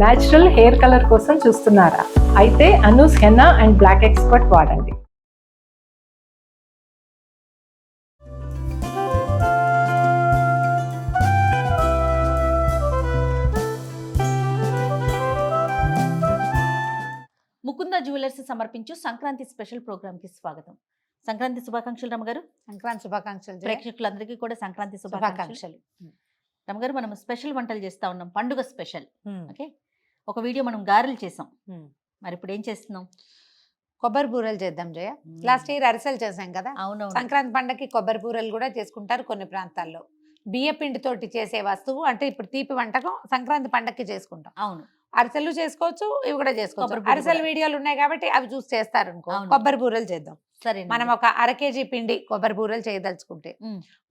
Natural hair colour కోసం చూస్తున్నారా? అయితే Anoos henna and black expert వాడండి. ముకుంద జ్యువెలర్స్ సమర్పించు సంక్రాంతి స్పెషల్ ప్రోగ్రామ్ కి స్వాగతం. సంక్రాంతి శుభాకాంక్షలు రమగారు. సంక్రాంతి శుభాకాంక్షలు ప్రేక్షకులందరికీ కూడా సంక్రాంతి శుభాకాంక్షలు. రమగారు, మనం స్పెషల్ వంటలు చేస్తా ఉన్నాం, పండుగ స్పెషల్. ఓకే, ఒక వీడియో మనం గారెలు చేసాం, మరి ఇప్పుడు ఏం చేస్తున్నాం? కొబ్బరి బూరెలు చేద్దాం జయ. లాస్ట్ ఇయర్ అరిసెలు చేసాం కదా. అవును, సంక్రాంతి పండగకి కొబ్బరి బూరెలు కూడా చేసుకుంటారు కొన్ని ప్రాంతాల్లో. బియ్య పిండితోటి చేసే వస్తువు అంటే ఇప్పుడు తీపి వంటకం సంక్రాంతి పండగకి చేసుకుంటాం. అవును, అరిసెలు చేసుకోవచ్చు, ఇవి కూడా చేసుకోవచ్చు. అరిసెలు వీడియోలు ఉన్నాయి కాబట్టి అవి చూసి చేస్తారు అనుకో. కొబ్బరి బూరెలు చేద్దాం. సరే, మనం ఒక 1/2 kg పిండి కొబ్బరి బూరెలు చేయదలుచుకుంటే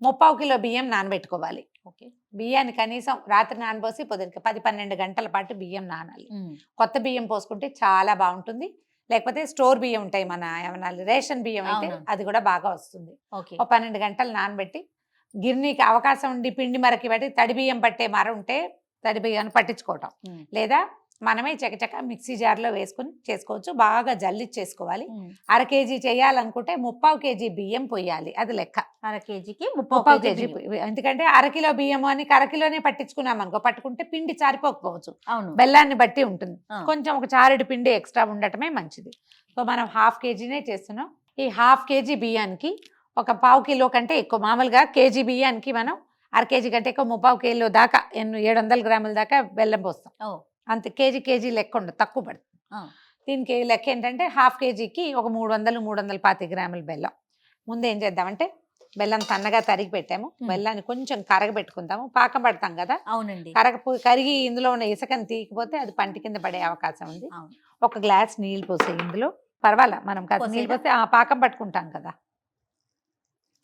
3/4 కిలో బియ్యం నానబెట్టుకోవాలి. ఓకే, బియ్యాన్ని కనీసం రాత్రి నానబోసి పొద్దునకి 10-12 గంటల పాటు బియ్యం నానాలి. కొత్త బియ్యం పోసుకుంటే చాలా బాగుంటుంది. లేకపోతే స్టోర్ బియ్యం ఉంటాయి, మన ఏమన్నా రేషన్ బియ్యం అయితే అది కూడా బాగా వస్తుంది. ఒక 12 గంటలు నానబెట్టి గిర్నీకి అవకాశం ఉండి పిండి మరకి పెట్టి తడి బియ్యం పట్టే మర ఉంటే తడి బియ్యాన్ని పట్టించుకోవటం, లేదా మనమే చకచక మిక్సీ జార్లో వేసుకుని చేసుకోవచ్చు. బాగా జల్లిచ్చేసుకోవాలి. 1/2 kg చేయాలనుకుంటే 3/4 kg బియ్యం పొయ్యాలి, అది లెక్క. 1/2 kgకి 3/4 kg. ఎందుకంటే 1/2 కిలో బియ్యం అని 1/2 కిలోనే పట్టించుకున్నాం అనుకో, పట్టుకుంటే పిండి చారిపోకపోవచ్చు. బెల్లాన్ని బట్టి ఉంటుంది. కొంచెం ఒక చారెడు పిండి ఎక్స్ట్రా ఉండటమే మంచిది. సో మనం 1/2 kgనే చేస్తున్నాం. ఈ 1/2 kg బియ్యానికి ఒక 1/4 కిలో కంటే ఎక్కువ, మామూలుగా కేజీ బియ్యానికి మనం 1/2 kg కంటే ఎక్కువ 3/4 కిలో దాకా 700 గ్రాముల దాకా బెల్లం పోస్తాం. అంతే, కేజీ లెక్క ఉండదు, తక్కువ పడుతుంది. దీనికి లెక్క ఏంటంటే 1/2 kgకి ఒక 300-325 గ్రాముల బెల్లం. ముందు ఏం చేద్దామంటే బెల్లం సన్నగా తరిగి పెట్టాము. బెల్లాన్ని కొంచెం కరగబెట్టుకుందాము, పాకం పడతాం కదా. అవునండి, కరిగి ఇందులో ఉన్న ఇసుకని తీయకపోతే అది పంటి కింద పడే అవకాశం ఉంది. ఒక గ్లాస్ నీళ్ళు పోసే ఇందులో, పర్వాలా మనం కాస్త నీళ్ళు పోస్తే పాకం పట్టుకుంటాం కదా.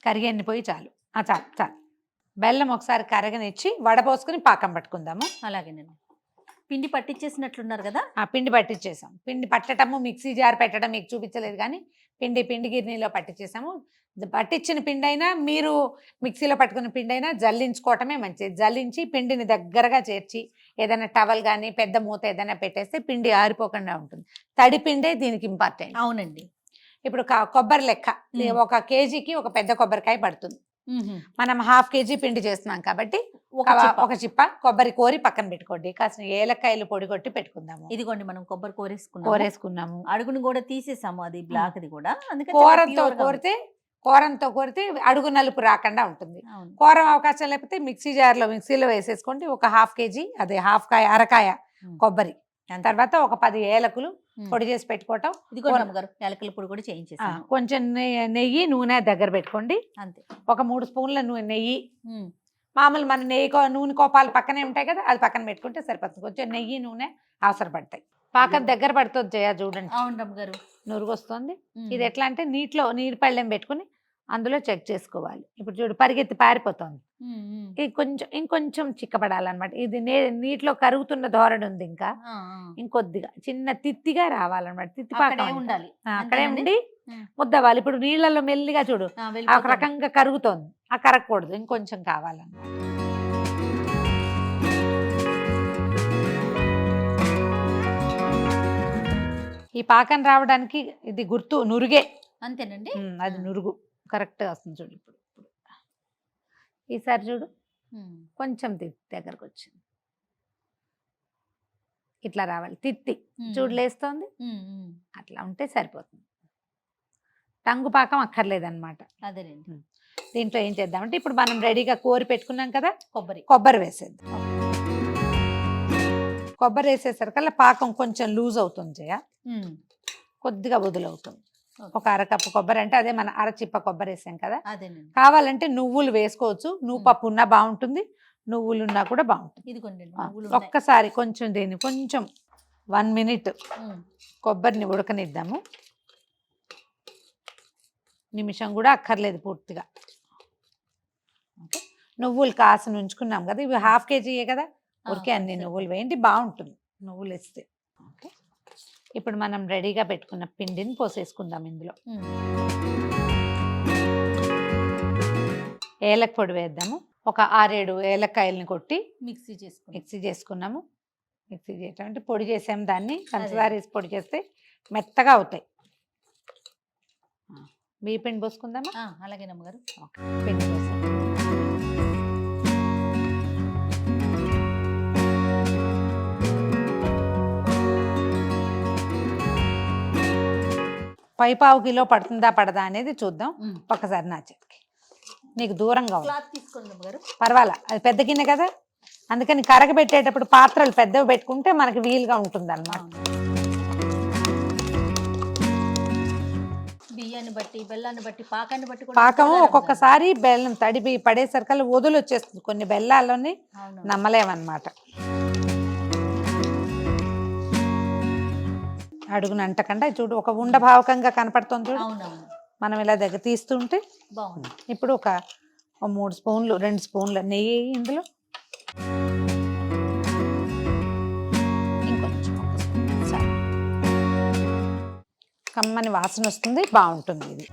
కరిగెన్ని పోయి చాలు, చాలు చాలు. బెల్లం ఒకసారి కరగనిచ్చి వడపోసుకుని పాకం పట్టుకుందాము. అలాగే నేను పిండి పట్టించేసినట్లున్నారు కదా. పిండి పట్టించేసాం. పిండి పట్టడము మిక్సీ జార్ పెట్టడం మీకు చూపించలేదు, కానీ పిండి గిర్నీలో పట్టించేసాము. పట్టించిన పిండి అయినా మీరు మిక్సీలో పట్టుకున్న పిండి అయినా జల్లించుకోవటమే మంచిది. జల్లించి పిండిని దగ్గరగా చేర్చి ఏదైనా టవల్ కానీ పెద్ద మూత ఏదైనా పెట్టేస్తే పిండి ఆరిపోకుండా ఉంటుంది. తడి పిండే దీనికి ఇంపార్టెంట్. అవునండి. ఇప్పుడు కొబ్బరి లెక్క 1 kgకి ఒక పెద్ద కొబ్బరికాయ పడుతుంది. మనం 1/2 kg పిండి చేస్తున్నాం కాబట్టి ఒక చిప్ప కొబ్బరి కోరి పక్కన పెట్టుకోండి. కాసిన ఏలక్కాయలు పొడి కొట్టి పెట్టుకుందాము. ఇదిగోండి, మనం కొబ్బరి కోరేసుకున్నాము. అడుగును కూడా తీసేసాము, అది బ్లాక్ ది కూడా. కూరంతో కోరితే అడుగు నలుపు రాకుండా ఉంటుంది. కూరం అవకాశం లేకపోతే మిక్సీలో వేసేసుకోండి. ఒక 1/2 kg, అదే అరకాయ కొబ్బరి, తర్వాత ఒక 10 ఏలకులు పొడి చేసి పెట్టుకోవటం. ఏలకల పొడి కూడా చేయించేసాం. కొంచెం నెయ్యి నూనె దగ్గర పెట్టుకోండి. అంతే, ఒక 3 స్పూన్ల నెయ్యి. మామూలు మన నూనె కోపాలు పక్కనే ఉంటాయి కదా, అది పక్కన పెట్టుకుంటే సరిపోతుంది. కొంచెం నెయ్యి నూనె అవసరపడతాయి. పాకం దగ్గర పడుతుంది జయ, చూడండి. అవును రమ్మగారు, నురుగు వస్తుంది. ఇది ఎట్లా అంటే నీరు పళ్ళెం పెట్టుకుని అందులో చెక్ చేసుకోవాలి. ఇప్పుడు చూడు, పరిగెత్తి పారిపోతుంది. ఇది ఇంకొంచెం చిక్కబడాలన్నమాట. ఇది నీటిలో కరుగుతున్న ధోరణి ఉంది. ఇంకా ఇంకొద్దిగా చిన్న తిత్తిగా రావాలన్నమాట. తిత్తి పాకం ఉండాలి, అక్కడే ఉండి ముద్దవాలి. ఇప్పుడు నీళ్ళలో మెల్లిగా చూడు ఒక రకంగా కరుగుతోంది, ఆ కరగకూడదు, ఇంకొంచెం కావాలన్నమాట. ఈ పాకం రావడానికి ఇది గుర్తు నురుగే. అంతేనండి, అది నురుగు కరెక్ట్గా వస్తుంది. చూడు ఇప్పుడు ఈసారి చూడు, కొంచెం దగ్గరకు వచ్చింది. ఇట్లా రావాలి, తిత్తి చూడు లేస్తోంది. అట్లా ఉంటే సరిపోతుంది. టంగు పాకం అక్కర్లేదన్నమాట. అదేనండి. దీంట్లో ఏం చేద్దామంటే ఇప్పుడు మనం రెడీగా కోరి పెట్టుకున్నాం కదా, కొబ్బరి వేసేద్దాం. కొబ్బరి వేసేసరికల్లా పాకం కొంచెం లూజ్ అవుతుంది జయ, కొద్దిగా వదులవుతుంది. ఒక 1/2 కప్పు కొబ్బరి అంటే అదే మన అరచిప్ప కొబ్బరి వేసాం కదా. కావాలంటే నువ్వులు వేసుకోవచ్చు, నువ్వు పప్పు ఉన్నా బాగుంటుంది, నువ్వులు ఉన్నా కూడా బాగుంటుంది. ఒక్కసారి కొంచెం దీన్ని కొంచెం 1 minute కొబ్బరిని ఉడకనిద్దాము. నిమిషం కూడా అక్కర్లేదు పూర్తిగా. నువ్వులు కాసిన ఉంచుకున్నాం కదా, ఇవి 1/2 kg కదా, ఊరికే అన్ని నువ్వులు వేయండి, బాగుంటుంది నువ్వులు వేస్తే. ఓకే, ఇప్పుడు మనం రెడీగా పెట్టుకున్న పిండిని పోసేసుకుందాం ఇందులో. ఏలక పొడి వేద్దాము. ఒక 6-7 ఏలక్కాయలని కొట్టి మిక్సీ చేసుకున్నాము. మిక్సీ చేయటం అంటే పొడి చేసాం దాన్ని, పంచదార వేసి పొడి చేస్తే మెత్తగా అవుతాయి. బియ్య పిండి పోసుకుందామా? అలాగే అమ్మగారు. పిండి పోసాం. పావు కిలో పడుతుందా పడదా అనేది చూద్దాం. ఒక్కసారి నా చేతికి, నీకు దూరంగా ఉంది. క్లాత్ తీసుకోండి అమ్మగారు. పర్వాలా, అది పెద్ద గిన్నె కదా, అందుకని కరగబెట్టేటప్పుడు పాత్రలు పెద్దవి పెట్టుకుంటే మనకి వీలుగా ఉంటుంది అన్నమాట. బియ్యాన్ని బట్టి, బెల్లాన్ని బట్టి, పాకాన్ని బట్టి పాకం ఒక్కొక్కసారి బెల్లం తడిపి పడేసరికల్లా వదులు వచ్చేస్తుంది, కొన్ని బెల్లాల్లోని నమ్మలేమన్నమాట. అడుగున అంటకుండా చూడు, ఒక ఉండభావకంగా కనపడుతుంది చూడు. మనం ఇలా దగ్గర తీస్తుంటే బాగుంది. ఇప్పుడు ఒక 3 స్పూన్లు 2 స్పూన్ల నెయ్యి ఇందులో, ఇంకొంచెం కమ్మని వాసన వస్తుంది, బాగుంటుంది ఇది.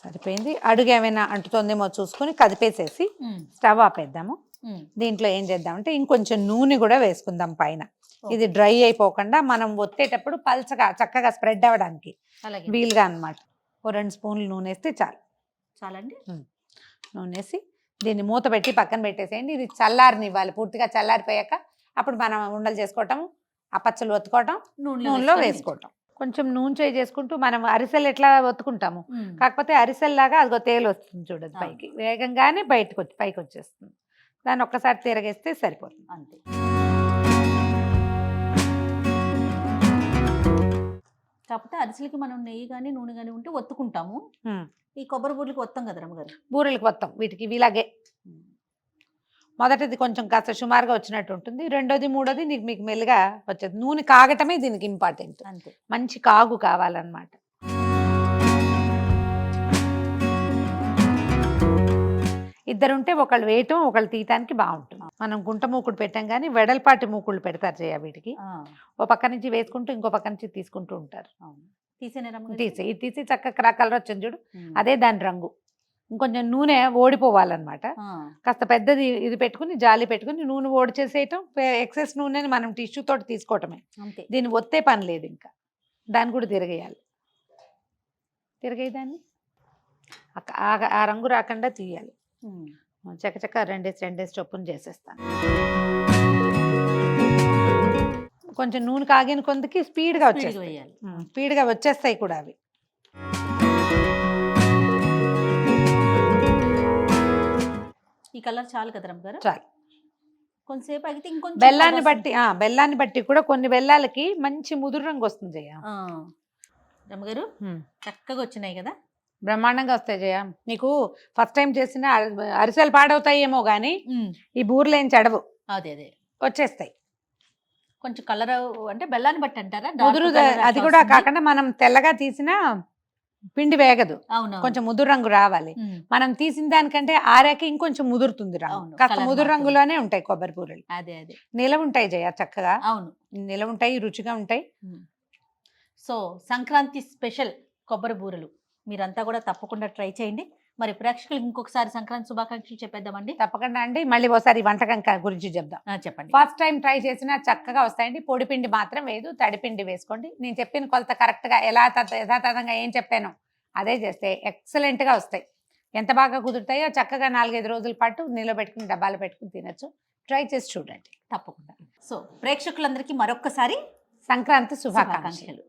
సరిపోయింది. అడుగు ఏమైనా అంటుతుందేమో చూసుకుని కదిపేసేసి స్టవ్ ఆపేద్దాము. దీంట్లో ఏం చేద్దామంటే ఇంకొంచెం నూనె కూడా వేసుకుందాం పైన. ఇది డ్రై అయిపోకుండా మనం ఒత్తేటప్పుడు పల్చగా చక్కగా స్ప్రెడ్ అవ్వడానికి వీలుగా అన్నమాట. 2 స్పూన్లు నూనె వేస్తే చాలండి. నూనె వేసి దీన్ని మూత పెట్టి పక్కన పెట్టేసేయండి. ఇది చల్లారనివ్వాలి, పూర్తిగా చల్లారిపోయాక అప్పుడు మనం ఉండలు చేసుకోవటం, ఆ పచ్చలు ఒత్తుకోవటం, నూనెలో వేసుకోవటం. కొంచెం నూనె చేయి చేసుకుంటూ మనం అరిసెలు ఎట్లా ఒత్తుకుంటాము, కాకపోతే అరిసెల్లాగా అదిగో తేలు వస్తుంది చూడదు పైకి, వేగంగానే పైకి వచ్చేస్తుంది. దాన్ని ఒక్కసారి తిరగేస్తే సరిపోతుంది అంతే. కాకపోతే అరిసెలకి మనం నెయ్యి కానీ నూనె కానీ ఉంటే ఒత్తుకుంటాము. ఈ కొబ్బరి బూరెలకి వస్తాం కదా రమ్మగారు. బూరెలకి వస్తాం, వీటికి ఇలాగే. మొదటిది కొంచెం కాస్త సుమారుగా వచ్చినట్టు ఉంటుంది, రెండోది మూడోది మీకు మెల్లిగా వచ్చేది. నూనె కాగటమే దీనికి ఇంపార్టెంట్, అంతే. మంచి కాగు కావాలన్నమాట. ఇద్దరుంటే ఒకళ్ళు వేయటం ఒకళ్ళు తీయటానికి బాగుంటుంది. మనం గుంట మూకుడు పెట్టాం కానీ వెడల్పాటి మూకుళ్ళు పెడతారు చేయ వీటికి. ఓ పక్క నుంచి వేసుకుంటూ ఇంకో పక్క నుంచి తీసుకుంటూ ఉంటారు. తీసి చక్కగా కలర్ వచ్చింది చూడు, అదే దాని రంగు. ఇంకొంచెం నూనె ఓడిపోవాలన్నమాట. కాస్త పెద్దది ఇది పెట్టుకుని జాలి పెట్టుకుని నూనె ఓడి చేసేయటం, ఎక్సెస్ నూనెని మనం టిష్యూ తోటి తీసుకోవటమే. దీన్ని ఒత్తే పని లేదు, ఇంకా దాన్ని కూడా తిరగేయాలి. తిరగేదాన్ని ఆ రంగు రాకుండా తీయాలి. చక్క 2 చొప్పున చేసేస్తాను. కొంచెం నూనె కాగిన కొందికి స్పీడ్గా వచ్చేస్తాయి కూడా అవి. ఈ కలర్ చాలు కదా రమ్మగారు? చాలు. కొంచెంసేపు అయితే ఇంకొంచెం బెల్లాన్ని బట్టి కూడా కొన్ని బెల్లాలకి మంచి ముదురు రంగు వస్తుంది రమ్మగారు. చక్కగా వచ్చినాయి కదా, బ్రహ్మాండంగా వస్తాయి జయ. నీకు ఫస్ట్ టైం చేసిన అరిసెలు పాడవుతాయేమో గానీ ఈ బూరెలు ఏం చెడవు, అదే వచ్చేస్తాయి. కొంచెం కలర్ అంటే బెల్లాన్ని బట్టి అంటారా? ముదురు అది కూడా కాకుండా మనం తెల్లగా తీసిన పిండి వేగదు, కొంచెం ముదురు రంగు రావాలి. మనం తీసిన దానికంటే ఆరాకి ఇంకొంచెం ముదురుతుంది రంగు, కాస్త ముదురు రంగులోనే ఉంటాయి కొబ్బరి బూరెలు. అదే నిలవ ఉంటాయి జయ, చక్కగా. అవును, నిలవ ఉంటాయి, రుచిగా ఉంటాయి. సో సంక్రాంతి స్పెషల్ కొబ్బరి బూరెలు మీరంతా కూడా తప్పకుండా ట్రై చేయండి. మరి ప్రేక్షకులకు ఇంకొకసారి సంక్రాంతి శుభాకాంక్షలు చెప్పేద్దామండి. తప్పకుండా అండి. మళ్ళీ ఒకసారి వంటకం గురించి చెప్దాం. చెప్పండి. ఫస్ట్ టైం ట్రై చేసినా చక్కగా వస్తాయండి. పొడి పిండి మాత్రం వేయదు, తడిపిండి వేసుకోండి. నేను చెప్పిన కొలత కరెక్ట్గా యథాతథంగా ఏం చెప్పానో అదే చేస్తే ఎక్సలెంట్గా వస్తాయి. ఎంత బాగా కుదురుతాయో చక్కగా 4-5 రోజుల పాటు నిలబెట్టుకుని డబ్బాలు పెట్టుకుని తినచ్చు. ట్రై చేసి చూడండి తప్పకుండా. సో ప్రేక్షకులందరికీ మరొక్కసారి సంక్రాంతి శుభాకాంక్షలు.